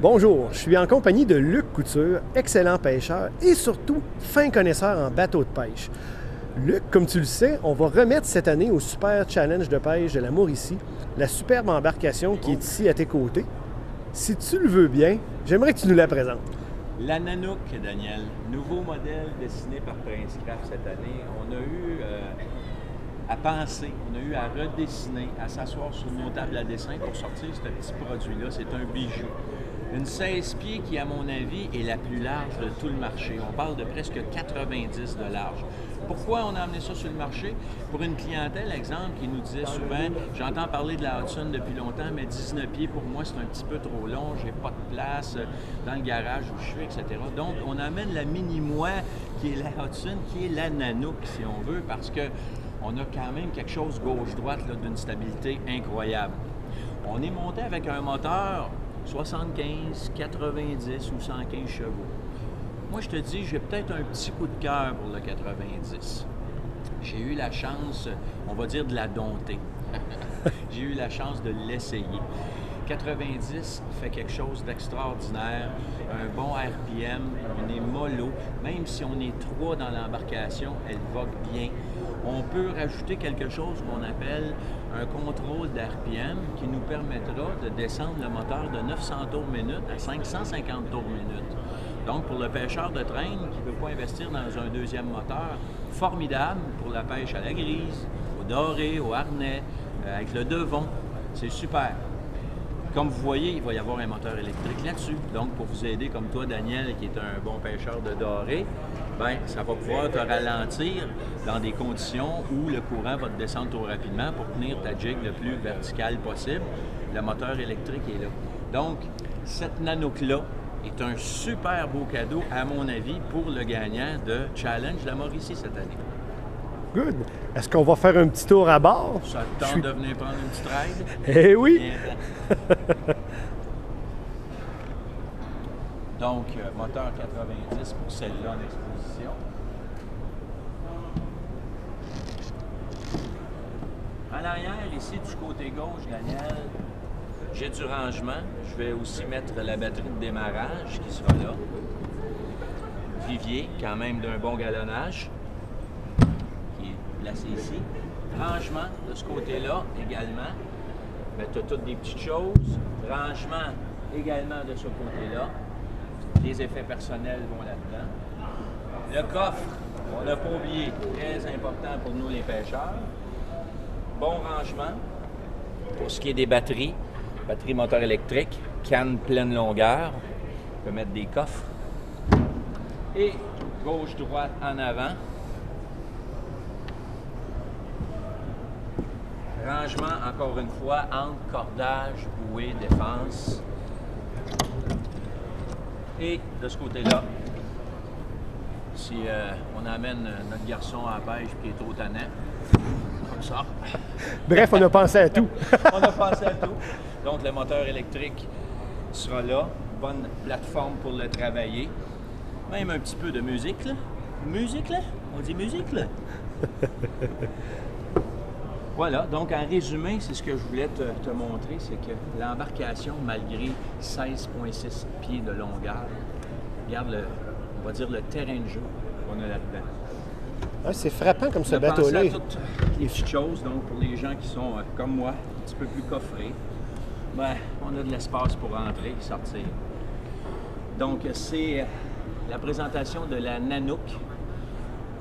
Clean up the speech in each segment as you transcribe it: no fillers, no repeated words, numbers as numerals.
Bonjour, je suis en compagnie de Luc Couture, excellent pêcheur et surtout fin connaisseur en bateau de pêche. Luc, comme tu le sais, on va remettre cette année au Super Challenge de pêche de la Mauricie la superbe embarcation qui est ici à tes côtés. Si tu le veux bien, j'aimerais que tu nous la présentes. La Nanook, Daniel, nouveau modèle dessiné par Prince Craft cette année. On a eu à penser, on a eu à redessiner, à s'asseoir sur nos tables à dessin pour sortir ce petit produit-là. C'est un bijou. Une 16 pieds qui, à mon avis, est la plus large de tout le marché. On parle de presque 90 de large. Pourquoi on a amené ça sur le marché? Pour une clientèle, exemple, qui nous disait souvent, j'entends parler de la Hudson depuis longtemps, mais 19 pieds pour moi, c'est un petit peu trop long, j'ai pas de place dans le garage où je suis, etc. Donc, on amène la mini-moi, qui est la Hudson, qui est la Nanook, si on veut, parce que on a quand même quelque chose gauche-droite d'une stabilité incroyable. On est monté avec un moteur 75, 90 ou 115 chevaux. Moi, je te dis, j'ai peut-être un petit coup de cœur pour le 90. J'ai eu la chance, on va dire, de la dompter. J'ai eu la chance de l'essayer. 90 fait quelque chose d'extraordinaire, un bon RPM, on est mollo, même si on est 3 dans l'embarcation, elle vogue bien. On peut rajouter quelque chose qu'on appelle un contrôle d'RPM qui nous permettra de descendre le moteur de 900 tours minute à 550 tours minute. Donc, pour le pêcheur de traîne qui ne veut pas investir dans un deuxième moteur, formidable pour la pêche à la grise, au doré, au harnais, avec le devon, c'est super. Comme vous voyez, il va y avoir un moteur électrique là-dessus. Donc, pour vous aider, comme toi, Daniel, qui est un bon pêcheur de doré, bien, ça va pouvoir te ralentir dans des conditions où le courant va te descendre trop rapidement pour tenir ta jig le plus vertical possible. Le moteur électrique est là. Donc, cette Nanook-là est un super beau cadeau, à mon avis, pour le gagnant de Challenge La Mauricie cette année. Good. Est-ce qu'on va faire un petit tour à bord? Ça te tente de venir prendre une petite ride? Eh oui! Donc, moteur 90 pour celle-là en exposition. En arrière, ici, du côté gauche, Daniel, j'ai du rangement. Je vais aussi mettre la batterie de démarrage qui sera là. Vivier, quand même d'un bon galonnage, qui est placé ici. Rangement de ce côté-là également. Mais tu as toutes des petites choses. Rangement également de ce côté-là. Les effets personnels vont là-dedans. Le coffre, on n'a pas oublié, très important pour nous les pêcheurs. Bon rangement. Pour ce qui est des batteries, batterie moteur électrique, canne pleine longueur. On peut mettre des coffres. Et gauche-droite en avant. Rangement, encore une fois, entre cordage, bouée, défense. Et de ce côté-là, si on amène notre garçon à la pêche qui est trop tannant, comme ça. Bref, on a pensé à tout. On a pensé à tout. Donc, le moteur électrique sera là. Bonne plateforme pour le travailler. Même un petit peu de musique, là. Musique, là? On dit musique, là? Voilà, donc en résumé, c'est ce que je voulais te montrer, c'est que l'embarcation, malgré 16,6 pieds de longueur, regarde on va dire le terrain de jeu qu'on a là-dedans. Ah, c'est frappant comme ce On a pensé bateau-là. à toutes les petites choses, donc pour les gens qui sont comme moi, un petit peu plus coffrés, ben, on a de l'espace pour rentrer et sortir. Donc c'est la présentation de la Nanook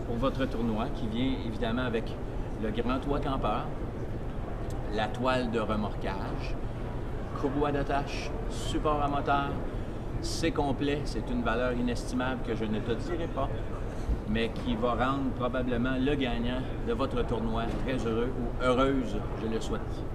pour votre tournoi qui vient évidemment avec le grand toit campeur, la toile de remorquage, courroie d'attache, support à moteur, c'est complet, c'est une valeur inestimable que je ne te dirai pas, mais qui va rendre probablement le gagnant de votre tournoi très heureux ou heureuse, je le souhaite.